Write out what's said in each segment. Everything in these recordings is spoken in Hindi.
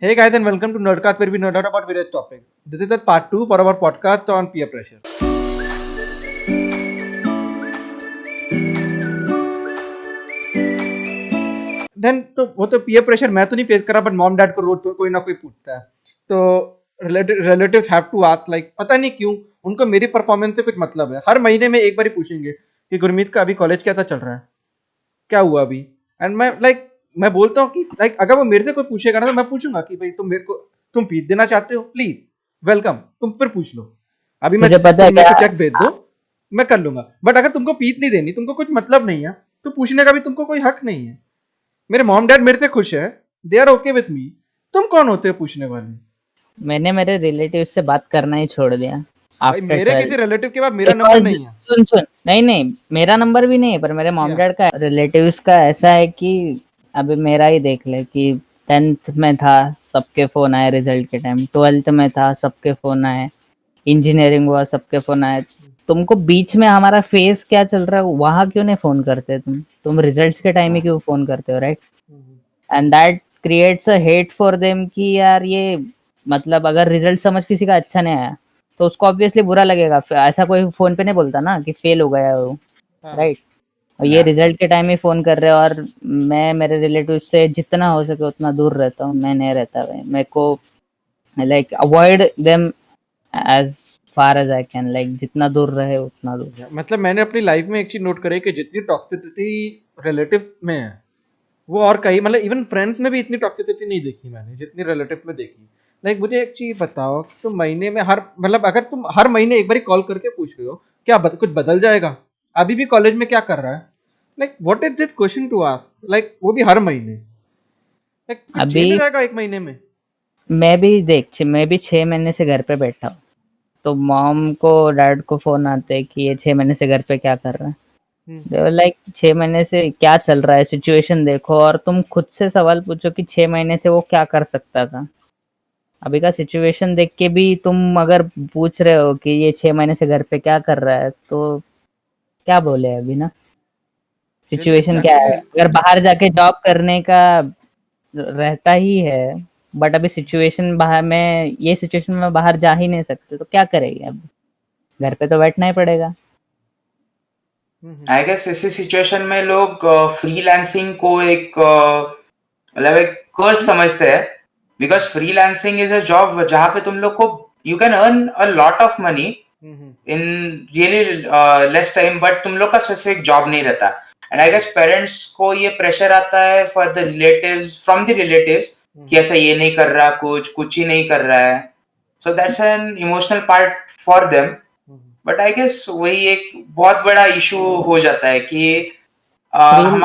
Hey guys, and welcome to Nerdcast, where we nerd out about various topics. This is the part 2 for our podcast on peer pressure. Then तो वो तो peer pressure मैं तो नहीं फेस करा, बट मॉम डैड को रोज तो कोई ना कोई पूछता है. तो relatives have to ask, like पता नहीं क्यों उनको मेरी परफॉर्मेंस से कुछ मतलब है. हर महीने में एक बार ही पूछेंगे कि गुरमीत का अभी कॉलेज कैसा चल रहा है, क्या हुआ अभी. एंड मैं बोलता हूँ कि लाइक अगर वो मेरे से कोई पूछेगा ना, तो मैं पूछूंगा कि भाई तुम फीस देना चाहते हो, प्लीज वेलकम, तुम फिर पूछ लो. अभी तुझे पता है तुम मेरे क्या? को चेक भेज दो, मैं कर लूंगा. बट अगर तुमको फीस नहीं देनी, तुमको कुछ मतलब नहीं है, तो पूछने का भी तुमको कोई हक नहीं है. मेरे मॉम डैड मेरे से खुश है, they are okay with me. तुम कौन होते हो पूछने वाले? मैंने मेरे रिलेटिव से बात करना ही छोड़ दिया भाई आफ्टर मेरे 12 किसी रिलेटिव के पास मेरा नंबर बिकॉज नहीं है. सुन सुन नहीं नहीं मेरा नंबर भी नहीं है, पर मेरे मॉम या डैड का रिलेटिव्स का ऐसा है कि अभी मेरा ही देख ले कि 10th में था, सबके फोन आए रिजल्ट के टाइम, 12th में था, सबके फोन आए, इंजीनियरिंग हुआ, सबके फोन आए. तुमको बीच में हमारा फेस क्या चल रहा है वहां क्यों नहीं फोन करते? तुम रिजल्ट्स के टाइम ही क्यों फोन करते हो, right? And that creates a hate for them कि यार ये, मतलब अगर रिजल्ट समझ किसी का अच्छा नहीं आया तो उसको ऑब्वियसली बुरा लगेगा. ऐसा कोई फोन पे नहीं बोलता ना कि फेल हो गया हो, हाँ. राइट? और ये रिजल्ट के टाइम ही फोन कर रहे हो. और मैं मेरे रिलेटिव से जितना हो सके उतना दूर रहता हूँ. मैं नहीं रहता भाई, मेरे को like avoid them as far as I can, like जितना दूर रहे उतना दूर. मतलब मैंने अपनी लाइफ में एक चीज नोट करी कि जितनी टॉक्सिसिटी रिलेटिव में है, वो और कहीं मतलब इवन फ्रेंड्स में भी इतनी टॉक्सिसिटी नहीं देखी मैंने जितनी रिलेटिव में देखी. लाइक मुझे एक चीज बताओ, तुम महीने में हर मतलब अगर तुम हर महीने एक बार कॉल करके पूछ रहे हो, क्या कुछ बदल जाएगा? अभी भी कॉलेज में क्या कर रहा है? Like what is this question to ask, like वो भी हर महीने. लाइक कुछ अभी चेंज हो जाएगा एक महीने में? मैं भी 6 महीने से घर पे बैठा हूँ, तो मॉम को डैड को फोन आते हैं कि ये 6 महीने से घर पे क्या कर रहे हैं. हम्म. लाइक 6 महीने से क्या चल रहा है, सिचुएशन देखो और तुम खुद से सवाल पूछो कि 6 महीने से वो क्या कर सकता था. अभी का सिचुएशन देख के भी तुम अगर पूछ रहे हो कि ये 6 महीने से घर पे क्या कर रहा है, तो क्या बोले अभी ना. सिचुएशन क्या है? एक्चुअली अगर बाहर जाके जॉब करने का रहता ही है, बट अभी सिचुएशन बाहर में, ये सिचुएशन में बाहर जा ही नहीं सकते, तो क्या करेंगे? अब घर पे तो बैठना ही पड़ेगा. आई गेस ऐसी सिचुएशन में लोग फ्रीलांसिंग को एक मतलब एक कर्स समझते हैं, because freelancing is a job जहाँ पे तुम लोग को you can earn a lot of money in really less time, but तुम लोग का स्पेसिफिक जॉब नहीं रहता. एंड आई गेस पेरेंट्स को ये प्रेशर आता है for the relatives, from the relatives, कि अच्छा ये नहीं कर रहा, कुछ ही नहीं कर रहा है. So that's an emotional part for them. But I guess वही एक बहुत बड़ा इशू हो जाता है कि फ्री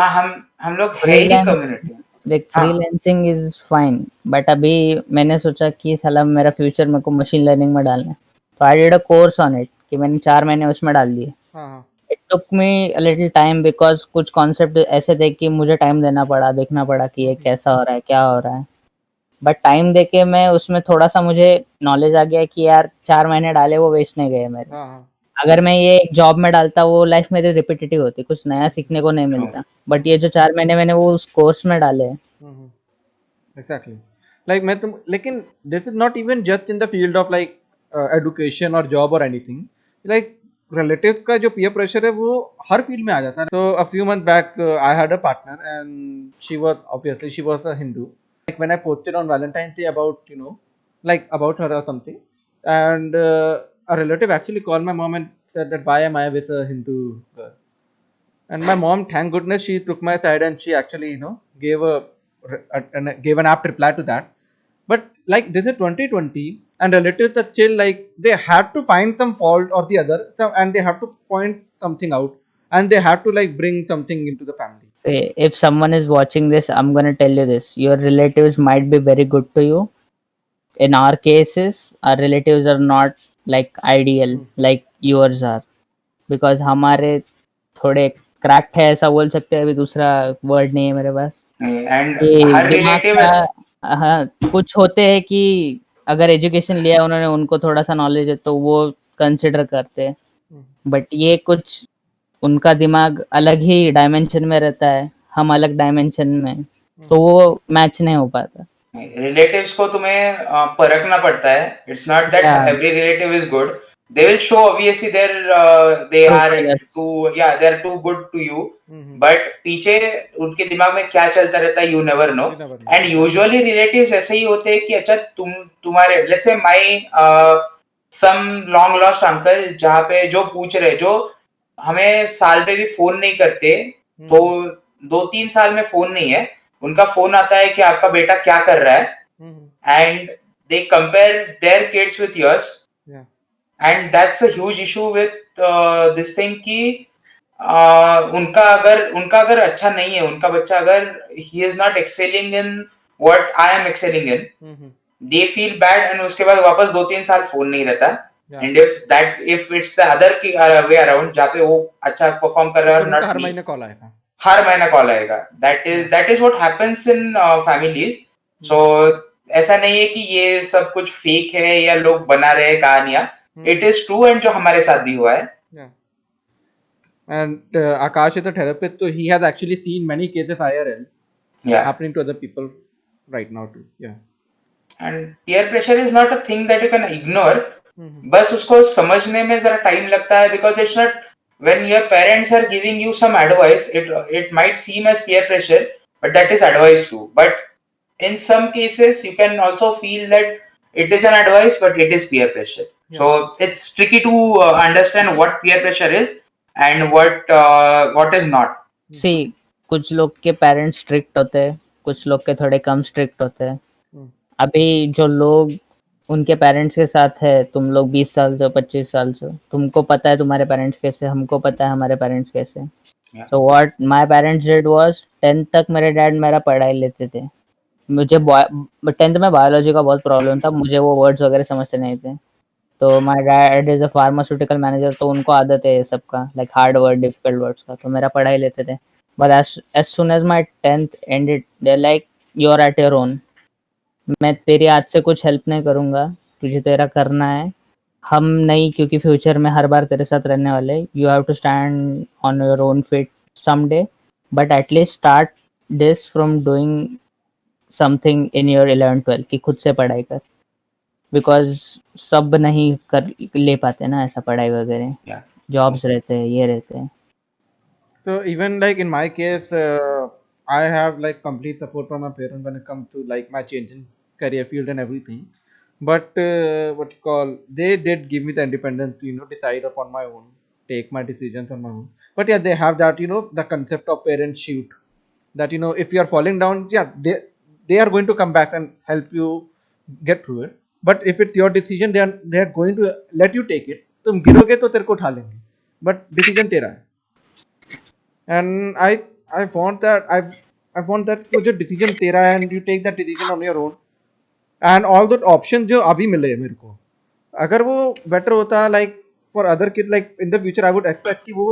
हम लोग है ही फ्रीलांस कम्युनिटी. देख, हाँ. फ्रीलांसिंग इज फाइन, बट अभी मैंने सोचा कि साला मेरा फ्यूचर मेरे को मशीन लर्निंग में डालना है, तो I did a course on it कि मैंने 4 महीने उसमें डाल दिए. हाँ. It took me a little time because कुछ कॉन्सेप्ट ऐसे थे कि मुझे टाइम देना पड़ा, देखना पड़ा कि ये कैसा हो रहा है, क्या हो रहा है. बट टाइम देके मैं उसमें थोड़ा सा मुझे नॉलेज आ गया कि यार 4 महीने डाले वो वेस्ट नहीं गए मेरे. हाँ. अगर मैं ये एक जॉब में डालता वो लाइफ मेरी रिपीटेटिव होती, कुछ नया सीखने को नहीं मिलता. बट ये जो 4 महीने मैंने वो उस कोर्स में डाले. एग्जैक्टली. लाइक मैं तुम लेकिन this is not even just in the field of like education और जॉब और एनीथिंग. लाइक रिलेटिव का जो पीयर प्रेशर है वो हर फील्ड में आ जाता है. तो a few month back I had a partner and she was a Hindu. Like when I posted on Valentine day about like about her or something, and a relative actually called my mom and said that why am I with a Hindu girl? And my mom, thank goodness, she took my side and she actually gave gave an apt reply to that. But like this is 2020 and relatives are chill, like they have to find some fault or the other, and they have to point something out, and they have to like bring something into the family. If someone is watching this, I'm gonna tell you this: your relatives might be very good to you. In our cases, our relatives are not like ideal like yours are, because हमारे थोड़े क्रैक्ट है, ऐसा बोल सकते हैं. अभी दूसरा वर्ड नहीं है मेरे पास. एंड कि हर दिमाग रिलेटिव का, हाँ, कुछ होते हैं कि अगर एजुकेशन लिया उन्होंने, उनको थोड़ा सा नॉलेज है तो वो कंसिडर करते हैं. बट ये कुछ, उनका दिमाग अलग ही डायमेंशन में रहता है, हम अलग डायमेंशन में, तो वो मैच नहीं हो पाता. रिलेटिव्स को तुम्हें परखना पड़ता है. It's not that Yeah, every relative is good. They will show obviously they true are colors. They are too good to you. Hmm. But पीछे उनके दिमाग में क्या चलता रहता है, you never know. You never know. And usually relatives ऐसे ही होते हैं कि अच्छा तुम्हारे let's say my some long lost uncle, जहाँ पे जो पूछ रहे, जो हमें साल पे भी फोन नहीं करते, तो 2-3 साल में फोन नहीं है, उनका फोन आता है कि आपका बेटा क्या कर रहा है, and they compare their kids with yours. Yeah. And that's a huge issue with this thing कि उनका अगर अच्छा नहीं है, उनका बच्चा अगर he is not excelling in what I am excelling in, they feel bad, and उसके बाद वापस 2-3 साल फोन नहीं रहता. Yeah. And if it's the other way around, जहाँ पे वो अच्छा परफॉर्म कर रहा है और उनका not हर me, महीने कॉल आएगा. हर महीना कॉल आएगा. that is what happens in families. So ऐसा नहीं है कि ये सब कुछ फेक है या लोग बना रहे हैं कहानियां. इट इज ट्रू, एंड जो हमारे साथ भी हुआ है. Yeah. And Akash is a therapist, so he has actually seen many cases IRL Yeah. happening to other people right now too. Yeah. And peer pressure is not a thing that you can ignore. बस उसको समझने में जरा टाइम लगता है, because it's not, when your parents are giving you some advice, it might seem as peer pressure, but that is advice too. But in some cases you can also feel that it is an advice, but it is peer pressure. Yeah. So it's tricky to understand what peer pressure is and what is not. See, कुछ लोग के पेरेंट्स स्ट्रिक्ट होते हैं, कुछ लोग के थोड़े कम स्ट्रिक्ट होते हैं. अभी जो लोग उनके पेरेंट्स के साथ है, तुम लोग 20 साल से 25 साल से, तुमको पता है तुम्हारे पेरेंट्स कैसे, हमको पता है हमारे पेरेंट्स कैसे. So what my parents did was, 10th तक मेरे डैड मेरा पढ़ाई लेते थे. मुझे 10th में बायोलॉजी का बहुत प्रॉब्लम था, मुझे वो वर्ड्स वगैरह समझते नहीं थे. तो my dad is a pharmaceutical manager, तो उनको आदत है ये सब का, like hard word, difficult words का, तो मेरा पढ़ाई लेते थे. But as soon as my 10th ended, they're like, you're at your own. मैं तेरी आज से कुछ हेल्प नहीं करूंगा, तुझे तेरा करना है, हम नहीं, क्योंकि फ्यूचर में हर बार तेरे साथ रहने वाले. You have to stand on your own feet someday, but at least start this from doing something in your 11th-12th, कि खुद से पढ़ाई कर, बिकॉज सब नहीं कर ले पाते ना ऐसा पढ़ाई वगैरह. Yeah. जॉब्स रहते हैं, ये रहते हैं. So even like in my case, I have like complete support from my parents when it comes to like my change in career field and everything. But what you call, they did give me the independence to decide upon my own, take my decisions on my own. But yeah, they have that the concept of parent shoot, that if you are falling down, yeah, they are going to come back and help you get through it. But if it's your decision, they are going to let you take it. तुम गिरोगे तो तेरे को उठा लेंगे, but decision तेरा है. And I found that I found that वो जो decision तेरा है, and you take that decision on your own, and all the options जो अभी मिले हैं मेरे को, अगर वो better होता, like for other kids, like in the future I would expect कि वो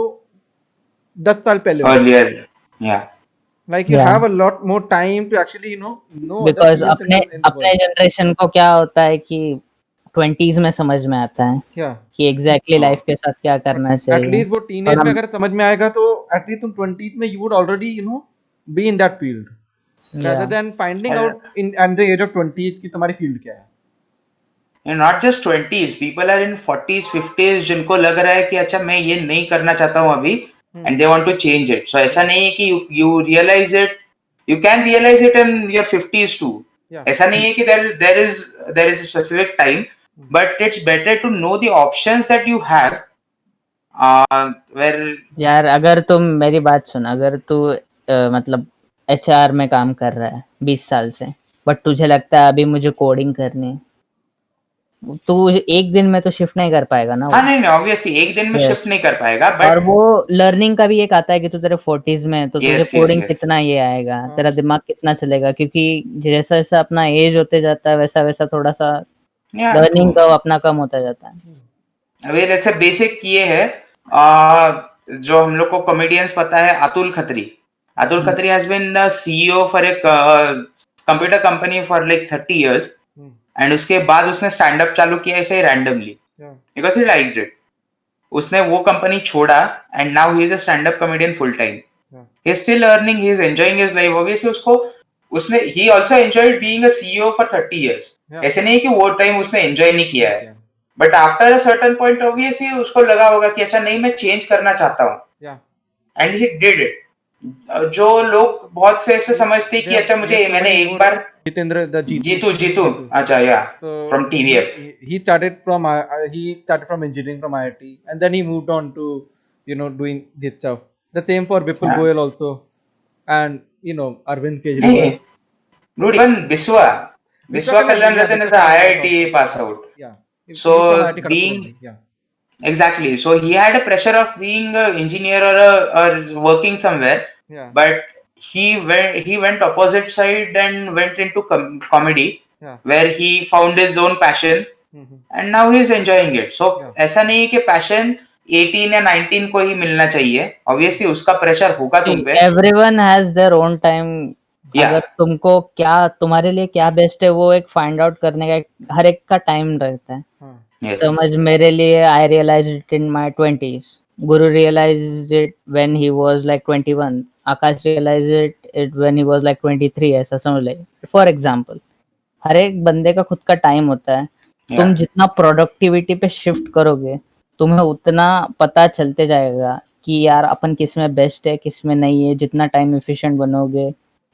10 साल पहले होता. Earlier. Yeah. Like you Yeah. have a lot more time to actually know other because fields अपने in the अपने world. जनरेशन को क्या होता है कि 20s में समझ में आता है Yeah. कि एग्जैक्टली लाइफ के साथ क्या करना At चाहिए. least वो teenage में अगर समझ में आएगा, तो at least तुम 20s में you would already be in that field, rather Yeah. than finding Yeah. out at the age of 20s कि तुम्हारी field क्या है. And not just 20s, people are in 40s, 50s जिनको लग रहा है कि अच्छा मैं ये नहीं करना चाहता हूँ अभी, and they want to change it. So ऐसा नहीं है कि you realize it, you can realize it in your 50s too. Yeah. ऐसा नहीं है कि there is a specific time, but it's better to know the options that you have. Where यार अगर तुम मेरी बात सुन, अगर तू मतलब HR में काम कर रहा है 20 साल से, बट तुझे लगता है अभी मुझे कोडिंग करनी है, तो एक दिन में तो शिफ्ट नहीं कर पाएगा ना वो. हाँ नहीं ऑब्वियसली एक दिन में Yes. शिफ्ट नहीं कर पाएगा, और बट वो लर्निंग का भी एक आता है कि तू तेरे 40s में है, तो तुझे Yes, yes, कोडिंग yes. कितना ये आएगा, तेरा दिमाग कितना चलेगा, क्योंकि जैसा जैसा अपना एज होते जाता है वैसा वैसा थोड़ा सा yeah, लर्निंग का अपना कम होता जाता है. अभी जैसे बेसिक ये है, जो हम लोग को कॉमेडियंस पता है, Atul Khatri. Atul Khatri has been the CEO for एक computer company for like 30 years, and उसके बाद उसने स्टैंड अप चालू किया ऐसे randomly, Yeah. Because he liked it. उसने वो कंपनी छोड़ा, and now he is a stand up comedian full time. Yeah. He is still earning, he is enjoying his life. Obviously उसने he also enjoyed being a CEO for 30 years. Yeah. ऐसे नहीं कि वो टाइम उसने एंजॉय नहीं किया है, Yeah. But after a certain point obviously उसको लगा होगा कि अच्छा नहीं मैं चेंज करना चाहता हूँ, Yeah. And he did it. जो लोग बहुत से ऐसे समझते हैं कि अच्छा मुझे मैंने एक बार Jitendra, the जीतू Jitu. अच्छा या So from TVF. he started from engineering from IIT, and then he moved on to doing this stuff. The same for Vipul Yeah. Goyal also, and Arvind नहीं Kejriwal. dude, even Biswa Kalyan Ratan is a IIT pass out. Yeah. He's So from IIT Kharagpur being only, yeah. exactly, so he had a pressure of being an engineer or working somewhere, Yeah. but he went opposite side and went into comedy, Yeah. where he found his own passion, Mhm. and now he is enjoying it. So Yeah. ऐसा नहीं है कि पैशन 18 या 19 को ही मिलना चाहिए, ऑब्वियसली उसका प्रेशर होगा तुम पे. Everyone has their own time. Yeah. अगर तुमको क्या तुम्हारे लिए क्या बेस्ट है वो एक फाइंड आउट करने का हर एक का टाइम रहता है. हाँ. Yes. समझ मेरे लिए I realized it in my 20s. Guru realized it when he was like 21. Akash realized it when he was like 23. ऐसा समझ ले. For example, हर एक बंदे का खुद का टाइम होता है. Yeah. तुम जितना प्रोडक्टिविटी पे शिफ्ट करोगे तुम्हें उतना पता चलते जाएगा कि यार अपन किस में बेस्ट है किस में नहीं है. जितना टाइम एफिशिएंट बनोगे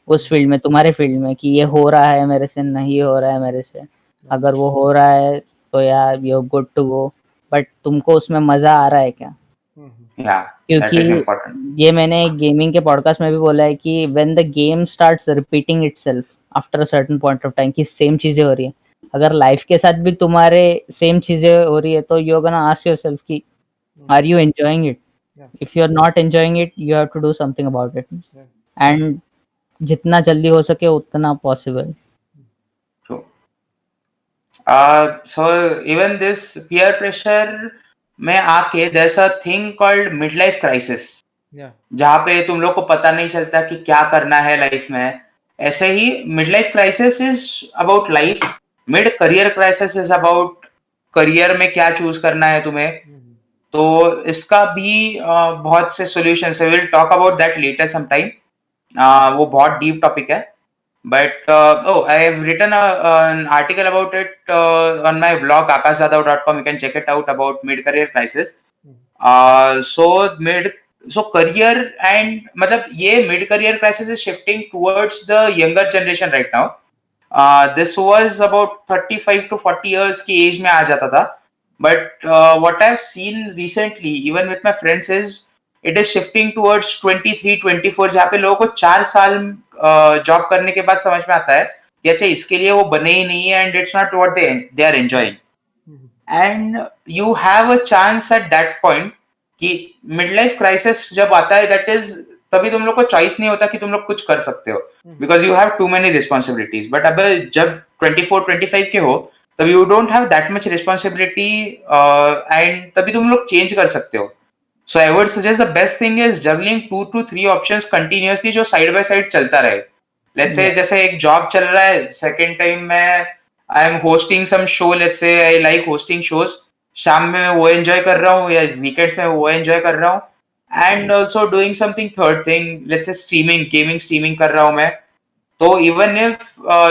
उस फील्ड में तुम्हारे फील्ड में कि ये हो रहा है मेरे से नहीं हो रहा है मेरे से. अगर वो हो रहा है तो यार you good to go. But तुमको उसमें मजा आ रहा है क्या? Yeah, that is important. क्योंकि ये मैंने एक गेमिंग के पॉडकास्ट में भी बोला है कि when the game starts repeating itself after a certain point of time कि सेम चीजें हो रही है. अगर लाइफ के साथ भी तुम्हारे सेम चीजें हो रही है तो you are gonna ask yourself कि are you enjoying it. If you are not enjoying it you have to do something about it. And जितना जल्दी हो सके उतना possible. True. So even this peer pressure में आके there's a thing called midlife crisis. Yeah. जहाँ पे तुम लोग को पता नहीं चलता कि क्या करना है लाइफ में. ऐसे ही midlife crisis is about life. Mid career crisis is about career में क्या चूज करना है तुम्हें. तो इसका भी बहुत से सॉल्यूशंस है. Will talk about that later some time. वो बहुत डीप टॉपिक है. But I have written an article about it on my blog akashjadhav.com. You can check it out about mid-career crisis. So career and मतलब ये mid-career crisis is shifting towards the younger generation right now. This was about 35 to 40 years की age में आ जाता था. But what I've seen recently, even with my friends, is it is shifting towards 23, 24, जहाँ पे लोगों को 4 साल जॉब करने के बाद समझ में आता है कि अच्छा इसके लिए वो बने ही नहीं है, and it's not what they are enjoying. And you have a chance at that point कि midlife crisis जब आता है, that is तभी तुम लोग को चॉइस नहीं होता कि तुम लोग कुछ कर सकते हो, because you have too many responsibilities. But अब जब 24, 25 के हो तब you don't have that much responsibility and तभी तुम लोग चेंज कर सकते हो. So I would suggest the best thing is juggling 2 to 3 options continuously जो साइड बाय साइड चलता रहे. लेट्स से जैसे एक जॉब चल रहा है, सेकंड टाइम मैं I am hosting some show. Let's say I like hosting shows. शाम में मैं वो एंजॉय कर रहा हूँ या वीकेंड्स में वो एंजॉय कर रहा हूँ. And also doing something third thing, let's say streaming, gaming streaming कर रहा हूँ मैं. तो even if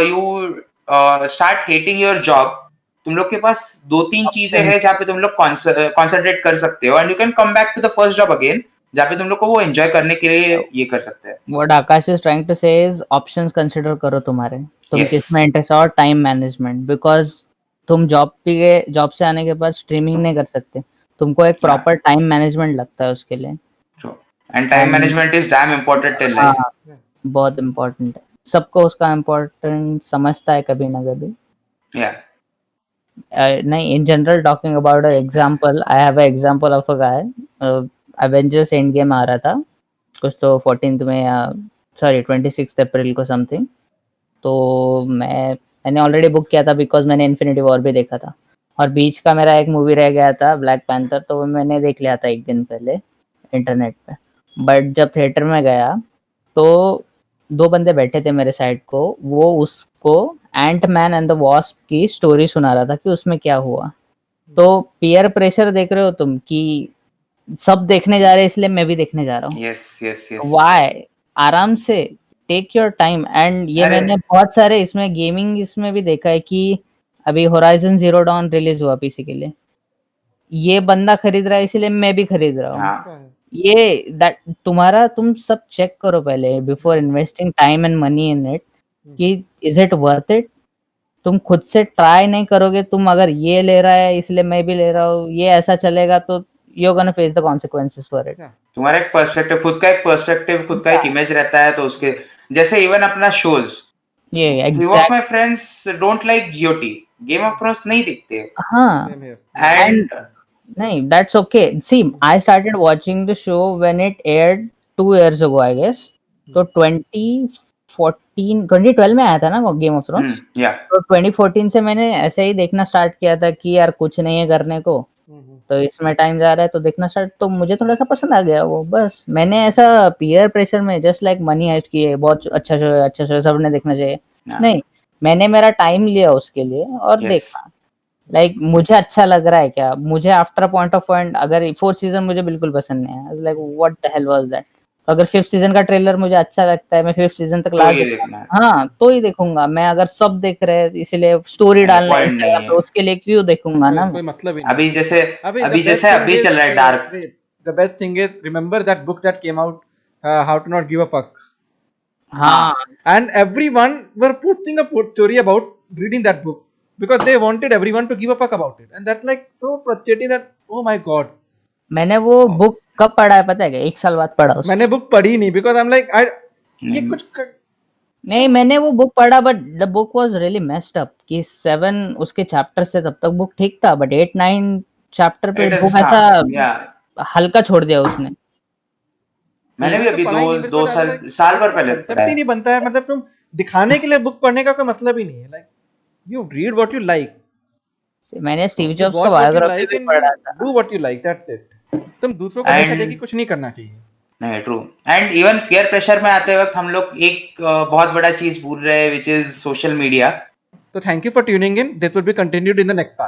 you start hating your job, तुम लोग के पास 2-3 चीजें हैं जहाँ पे तुम लोग concentrate कर सकते हो, and you can come back to the first job again, जहाँ पे तुम लोग को वो enjoy करने के लिए ये कर सकते हैं. What Akash is trying to say is options consider करो तुम्हारे. तुम Yes. किस में इंटरेस्ट और टाइम मैनेजमेंट. बिकॉज तुम जॉब से आने के बाद स्ट्रीमिंग नहीं कर सकते. तुमको एक प्रॉपर टाइम मैनेजमेंट लगता है उसके लिए. And time management is damn important in life. बहुत इम्पोर्टेंट है. सबको उसका इम्पोर्टेंट समझता है कभी ना कभी. Yeah. नहीं, in general talking about an example, I have an example of a guy. Avengers Endgame आ रहा था कुछ तो 14th में या सॉरी 26 अप्रैल को समथिंग. तो मैंने ऑलरेडी बुक किया था बिकॉज मैंने इन्फिनिटी वॉर भी देखा था. और बीच का मेरा एक मूवी रह गया था ब्लैक पैंथर, तो वो मैंने देख लिया था एक दिन पहले इंटरनेट पे. बट जब थिएटर में गया तो 2 बंदे बैठे थे मेरे साइड को. वो उसको Ant Man and the wasp की स्टोरी सुना रहा था कि उसमें क्या हुआ. तो पीयर प्रेशर देख रहे हो तुम कि सब देखने जा रहे हैं इसलिए मैं भी देखने जा रहा हूँ. Yes, yes, yes. वाई? आराम से टेक योर टाइम। एंड ये अरे मैंने बहुत सारे इसमें गेमिंग इसमें भी देखा है कि अभी होराइजन जीरो डॉन रिलीज हुआ पीसी के लिए, ये बंदा खरीद रहा है इसलिए मैं भी खरीद रहा हूँ। हाँ ये दैट तुम्हारा तुम सब चेक करो पहले before investing time and money in it कि इज इट वर्थ इट। तुम खुद से ट्राई नहीं करोगे, तुम अगर ये ले रहा है इसलिए मैं भी ले रहा हूँ, ये ऐसा चलेगा तो you are gonna face the consequences for it. तुम्हारा एक पर्सपेक्टिव, खुद का एक पर्सपेक्टिव, खुद का एक इमेज रहता है, तो उसके जैसे इवन अपना शोज, ये few of exact. my friends don't like GOT, game of thrones नहीं दिखते, हाँ Same here. एंड एंड नहीं, that's okay. See, I started watching the show when it aired 2 years ago, I guess. तो 2012 में आया था ना वो गेम ऑफ थ्रोन्स। या तो 2014 से मैंने ऐसे ही देखना स्टार्ट किया था कि यार कुछ नहीं है करने को, तो इसमें टाइम जा रहा है तो देखना स्टार्ट, तो मुझे थोड़ा सा पसंद आ गया वो। बस मैंने ऐसा पीयर प्रेशर में जस्ट लाइक मनी हाइस्ट किए बहुत अच्छा शो है, अच्छा शो है, सबने देखना चाहिए, नहीं, मैंने मेरा टाइम लिया उसके लिए और Yes. देखा। लाइक मुझे अच्छा लग रहा है क्या, मुझे आफ्टर पॉइंट ऑफ पॉइंट अगर 4th सीजन मुझे बिल्कुल पसंद नहीं है, like what the hell was that. अगर 5th सीजन का ट्रेलर मुझे अच्छा लगता है, मैं 5th सीजन तक तो लास्ट ये देखना है, हाँ तो ही देखूंगा मैं। अगर सब देख रहे हैं इसलिए स्टोरी डालना है पॉइंट नहीं इंस्टाग्राम पे, है। उसके लिए क्यों देखूंगा ना मैं। कोई मतलब ही नहीं। अभी जैसे अभी अभी जैसे अभी चल रहा है dark, the best thing is remember that book that came out, How to Not Give a Fuck, हाँ and everyone were posting a story about reading that book because they wanted everyone to give a fuck about it, and that's like so frustrating that oh my god. मैंने वो बुक कब पढ़ा है पता है क्या, 1 साल बाद पढ़ा उसको। मैंने बुक पढ़ी नहीं because I'm like ये कुछ नहीं मैंने वो बुक पढ़ा but the book was really messed up कि 7 उसके चैप्टर्स थे तब तक बुक ठीक था, बट 8-9 चैप्टर पे It is, बुक हाँ, ऐसा yeah. हल्का छोड़ दिया उसने। मैंने भी तो अभी पढ़ा ही नहीं दो because साल भर पहले concept पढ़ा ही है। नहीं बनता है, मतलब तुम दिखाने के लिए बुक पढ़ने का कोई मतलब ही नहीं है। like you read what you like, मैंने स्टीव you जॉब्स का watch what you biography like भी and पढ़ा you था। do what you like, that's it. तुम दूसरों को देखा देखी कुछ नहीं करना चाहिए। नहीं, true. And even peer pressure में आते वक्त हम लोग एक बहुत बड़ा चीज भूल रहे हैं, which is social media. So thank you for tuning in. This will be continued in the next part.